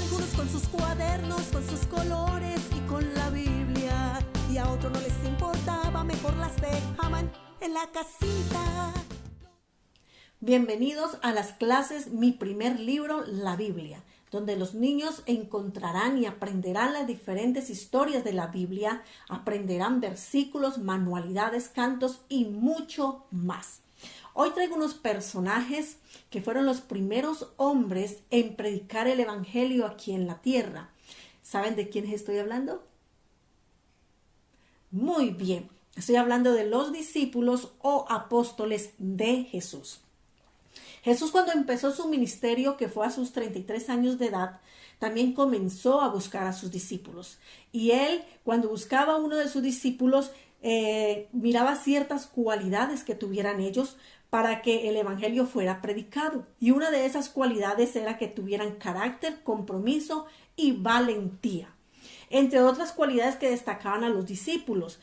algunos con sus cuadernos, con sus colores y con la Biblia. Y a otros no les importaba, mejor las dejaban en la casita. Bienvenidos a las clases Mi Primer Libro, la Biblia, donde los niños encontrarán y aprenderán las diferentes historias de la Biblia, aprenderán versículos, manualidades, cantos y mucho más. Hoy traigo unos personajes que fueron los primeros hombres en predicar el evangelio aquí en la tierra. ¿Saben de quiénes estoy hablando? Muy bien, estoy hablando de los discípulos o apóstoles de Jesús. Jesús, cuando empezó su ministerio, que fue a sus 33 años de edad, también comenzó a buscar a sus discípulos. Y él, cuando buscaba a uno de sus discípulos, miraba ciertas cualidades que tuvieran ellos para que el evangelio fuera predicado. Y una de esas cualidades era que tuvieran carácter, compromiso y valentía. Entre otras cualidades que destacaban a los discípulos,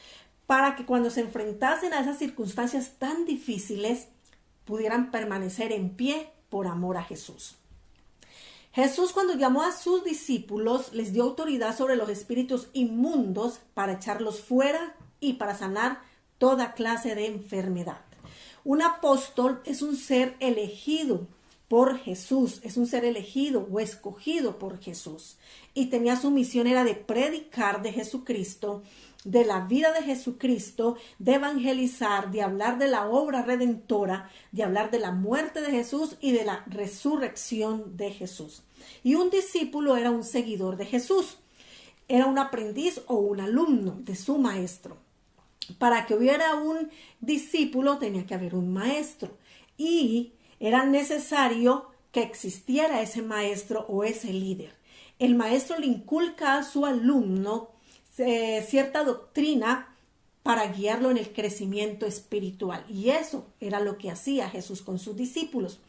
para que cuando se enfrentasen a esas circunstancias tan difíciles, pudieran permanecer en pie por amor a Jesús. Jesús, cuando llamó a sus discípulos, les dio autoridad sobre los espíritus inmundos para echarlos fuera y para sanar toda clase de enfermedad. Un apóstol es un ser elegido por Jesús, es un ser elegido o escogido por Jesús. Y tenía su misión, era de predicar de Jesucristo, de la vida de Jesucristo, de evangelizar, de hablar de la obra redentora, de hablar de la muerte de Jesús y de la resurrección de Jesús. Y un discípulo era un seguidor de Jesús, era un aprendiz o un alumno de su maestro. Para que hubiera un discípulo tenía que haber un maestro y era necesario que existiera ese maestro o ese líder. El maestro le inculca a su alumno cierta doctrina para guiarlo en el crecimiento espiritual. Y eso era lo que hacía Jesús con sus discípulos.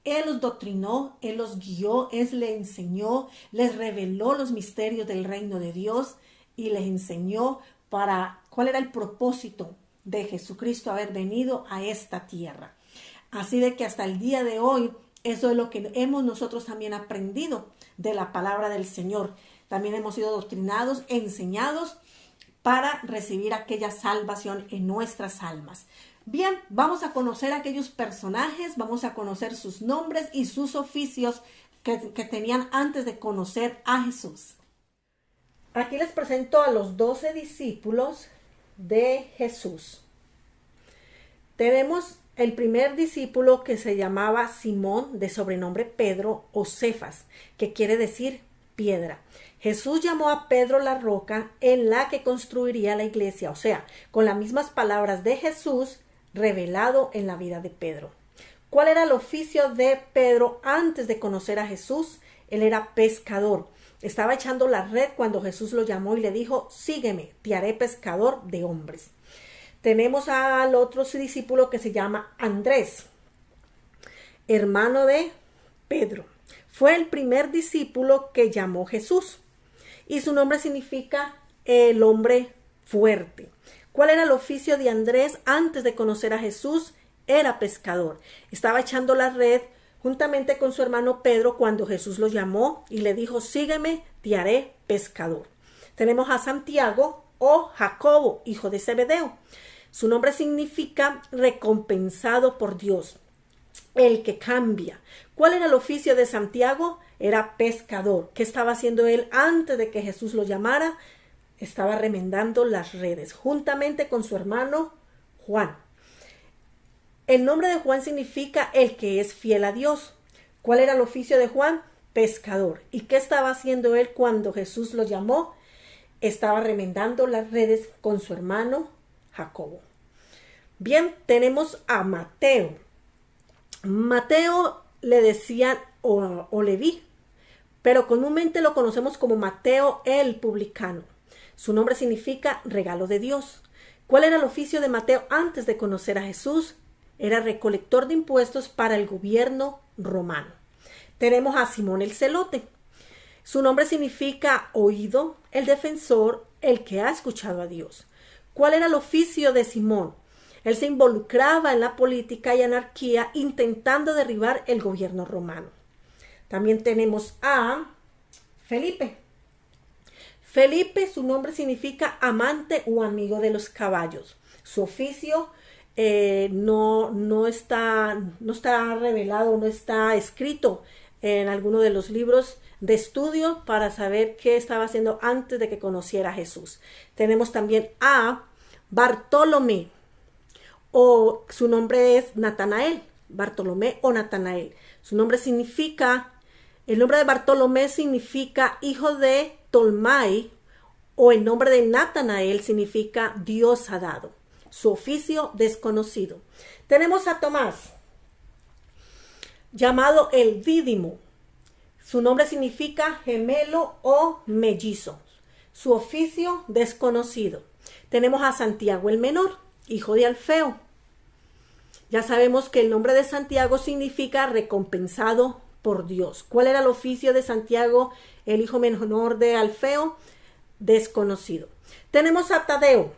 Él los doctrinó, Él los guió, Él les enseñó, les reveló los misterios del reino de Dios y les enseñó cuál era el propósito de Jesucristo haber venido a esta tierra. Así de que hasta el día de hoy, eso es lo que hemos nosotros también aprendido de la palabra del Señor. También hemos sido doctrinados, enseñados para recibir aquella salvación en nuestras almas. Bien, vamos a conocer a aquellos personajes, vamos a conocer sus nombres y sus oficios que tenían antes de conocer a Jesús. Aquí les presento a los 12 discípulos de Jesús. Tenemos el primer discípulo que se llamaba Simón, de sobrenombre Pedro o Cefas, que quiere decir piedra. Jesús llamó a Pedro la roca en la que construiría la iglesia, o sea, con las mismas palabras de Jesús revelado en la vida de Pedro. ¿Cuál era el oficio de Pedro antes de conocer a Jesús? Él era pescador. Estaba echando la red cuando Jesús lo llamó y le dijo: sígueme, te haré pescador de hombres. Tenemos al otro discípulo que se llama Andrés, hermano de Pedro. Fue el primer discípulo que llamó Jesús y su nombre significa el hombre fuerte. ¿Cuál era el oficio de Andrés antes de conocer a Jesús? Era pescador. Estaba echando la red juntamente con su hermano Pedro cuando Jesús lo llamó y le dijo: sígueme, te haré pescador. Tenemos a Santiago o Jacobo, hijo de Zebedeo. Su nombre significa recompensado por Dios, el que cambia. ¿Cuál era el oficio de Santiago? Era pescador. ¿Qué estaba haciendo él antes de que Jesús lo llamara? Estaba remendando las redes, juntamente con su hermano Juan. El nombre de Juan significa el que es fiel a Dios. ¿Cuál era el oficio de Juan? Pescador. ¿Y qué estaba haciendo él cuando Jesús lo llamó? Estaba remendando las redes con su hermano Jacobo. Bien, tenemos a Mateo. Mateo le decían o Leví, pero comúnmente lo conocemos como Mateo el publicano. Su nombre significa regalo de Dios. ¿Cuál era el oficio de Mateo antes de conocer a Jesús? Era recolector de impuestos para el gobierno romano. Tenemos a Simón el Celote. Su nombre significa oído, el defensor, el que ha escuchado a Dios. ¿Cuál era el oficio de Simón? Él se involucraba en la política y anarquía intentando derribar el gobierno romano. También tenemos a Felipe. Felipe, su nombre significa amante o amigo de los caballos. Su oficio no está revelado, no está escrito en alguno de los libros de estudio para saber qué estaba haciendo antes de que conociera a Jesús. Tenemos también a Bartolomé, o su nombre es Natanael, Bartolomé o Natanael. El nombre de Bartolomé significa hijo de Tolmai, o el nombre de Natanael significa Dios ha dado. Su oficio desconocido. Tenemos a Tomás, llamado el Dídimo. Su nombre significa gemelo o mellizo. Su oficio desconocido. Tenemos a Santiago el Menor, hijo de Alfeo. Ya sabemos que el nombre de Santiago significa recompensado por Dios. ¿Cuál era el oficio de Santiago, el hijo menor de Alfeo? Desconocido. Tenemos a Tadeo.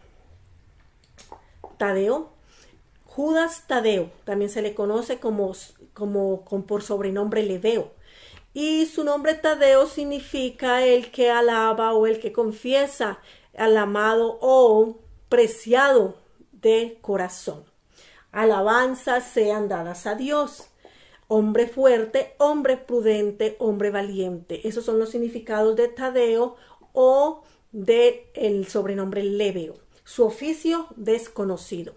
Judas Tadeo, también se le conoce por sobrenombre Leveo. Y su nombre Tadeo significa el que alaba o el que confiesa al amado o preciado de corazón. Alabanzas sean dadas a Dios. Hombre fuerte, hombre prudente, hombre valiente. Esos son los significados de Tadeo o del sobrenombre Leveo. Su oficio desconocido.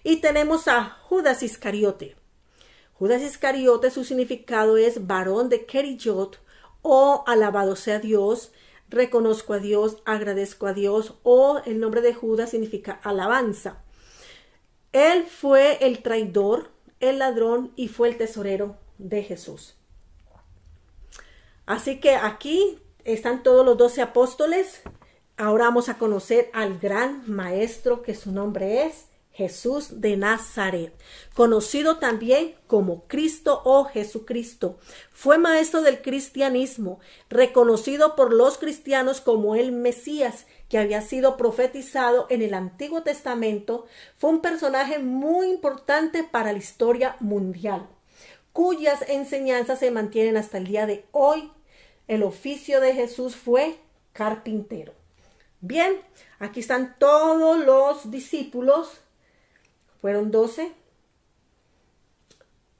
Y tenemos a Judas Iscariote. Judas Iscariote, su significado es varón de Keriyot o alabado sea Dios, reconozco a Dios, agradezco a Dios, o el nombre de Judas significa alabanza. Él fue el traidor, el ladrón y fue el tesorero de Jesús. Así que aquí están todos los 12 apóstoles. Ahora vamos a conocer al gran maestro, que su nombre es Jesús de Nazaret, conocido también como Cristo o Jesucristo. Fue maestro del cristianismo, reconocido por los cristianos como el Mesías, que había sido profetizado en el Antiguo Testamento. Fue un personaje muy importante para la historia mundial, cuyas enseñanzas se mantienen hasta el día de hoy. El oficio de Jesús fue carpintero. Bien, aquí están todos los discípulos. Fueron 12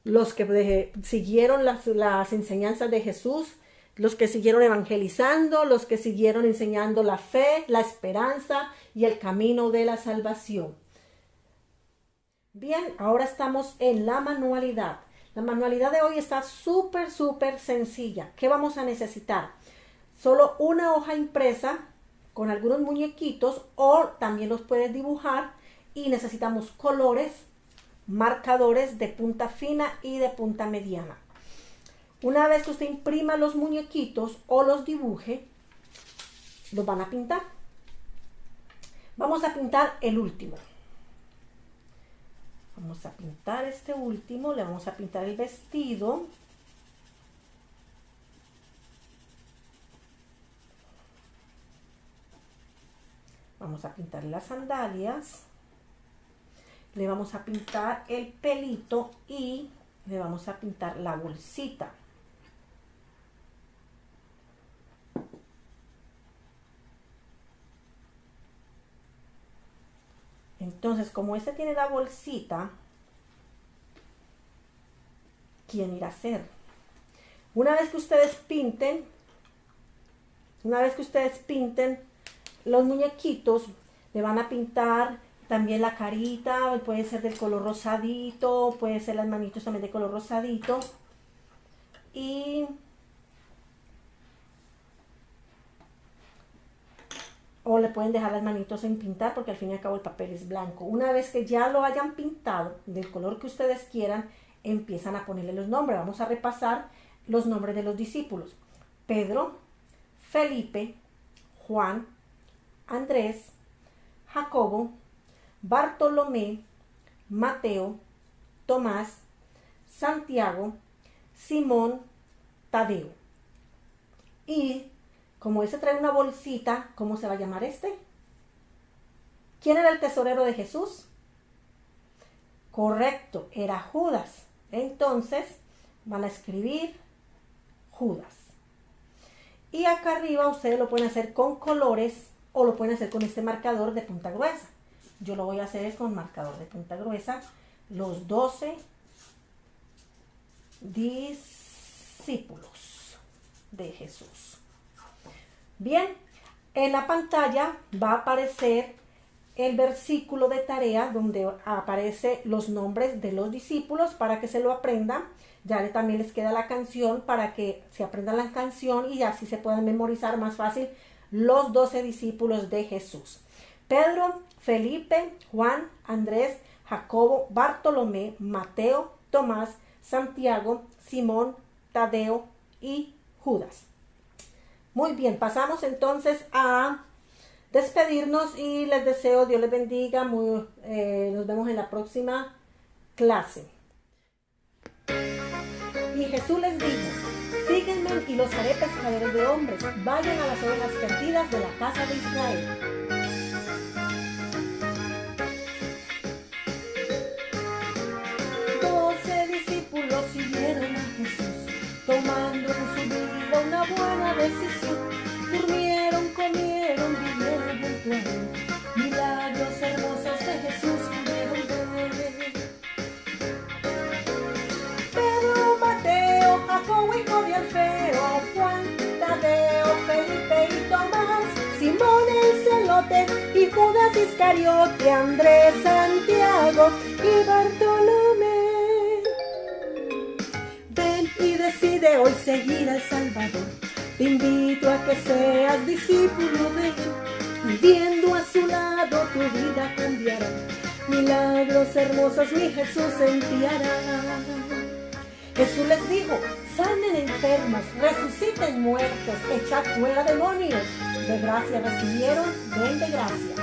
los que siguieron las enseñanzas de Jesús, los que siguieron evangelizando, los que siguieron enseñando la fe, la esperanza y el camino de la salvación. Bien, ahora estamos en la manualidad. La manualidad de hoy está súper sencilla. ¿Qué vamos a necesitar? Solo una hoja impresa con algunos muñequitos, o también los puedes dibujar, y necesitamos colores, marcadores de punta fina y de punta mediana. Una vez que usted imprima los muñequitos o los dibuje, los van a pintar. Vamos a pintar el último. Vamos a pintar este último, le vamos a pintar el vestido. Vamos a pintar las sandalias. Le vamos a pintar el pelito y le vamos a pintar la bolsita. Entonces, como este tiene la bolsita, ¿quién irá a ser? Una vez que ustedes pinten los muñequitos, le van a pintar también la carita, puede ser del color rosadito, puede ser las manitos también de color rosadito. O le pueden dejar las manitos sin pintar, porque al fin y al cabo el papel es blanco. Una vez que ya lo hayan pintado del color que ustedes quieran, empiezan a ponerle los nombres. Vamos a repasar los nombres de los discípulos: Pedro, Felipe, Juan, Andrés, Jacobo, Bartolomé, Mateo, Tomás, Santiago, Simón, Tadeo. Y como ese trae una bolsita, ¿cómo se va a llamar este? ¿Quién era el tesorero de Jesús? Correcto, era Judas. Entonces van a escribir Judas. Y acá arriba ustedes lo pueden hacer con colores o lo pueden hacer con este marcador de punta gruesa. Yo lo voy a hacer con marcador de punta gruesa. Los 12 discípulos de Jesús. Bien, en la pantalla va a aparecer el versículo de tarea donde aparece los nombres de los discípulos para que se lo aprendan. Ya también les queda la canción para que se aprendan la canción y así se puedan memorizar más fácil los 12 discípulos de Jesús. Pedro, Felipe, Juan, Andrés, Jacobo, Bartolomé, Mateo, Tomás, Santiago, Simón, Tadeo y Judas. Muy bien, pasamos entonces a despedirnos y les deseo, Dios les bendiga, nos vemos en la próxima clase. Y Jesús les dijo: síguenme y los haré pescadores de hombres. Vayan a las ovejas perdidas de la casa de Israel. Siguieron a Jesús, tomando en su vida una buena decisión. Durmieron, comieron, vivieron junto a él. Milagros hermosos de Jesús pudieron ver. Pedro, Mateo, Jacobo, hijo de Alfeo, Juan, Tadeo, Felipe y Tomás, Simón el celote y Judas Iscariote, Andrés, Santiago y Bartolomé. Y decide hoy seguir al Salvador. Te invito a que seas discípulo de él. Viviendo a su lado tu vida cambiará. Milagros hermosos mi Jesús en ti hará. Jesús les dijo: sanen enfermos, resuciten muertos, echad fuera demonios. De gracia recibieron, den de gracia.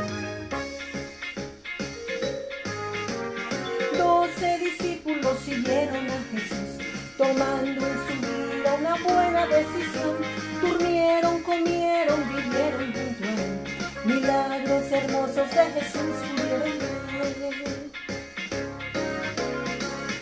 12 discípulos siguieron a Jesús, tomando en su vida una buena decisión. Durmieron, comieron, vivieron junto a él. Milagros hermosos de Jesús pudieron ver.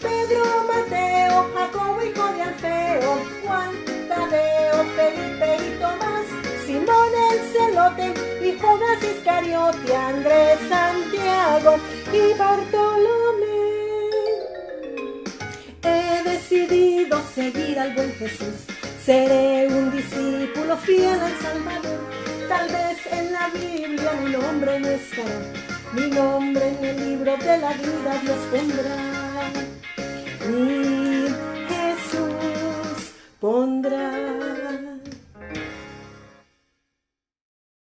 Pedro, Mateo, Jacobo, hijo de Alfeo, Juan, Tadeo, Felipe y Tomás, Simón el celote y Judas Iscariote, Andrés, Santiago y Bartolomé. He decidido seguir al buen Jesús. Seré un discípulo fiel al Salvador. Tal vez en la Biblia mi nombre no estará. Mi nombre en el libro de la vida Dios pondrá. Mi Jesús pondrá.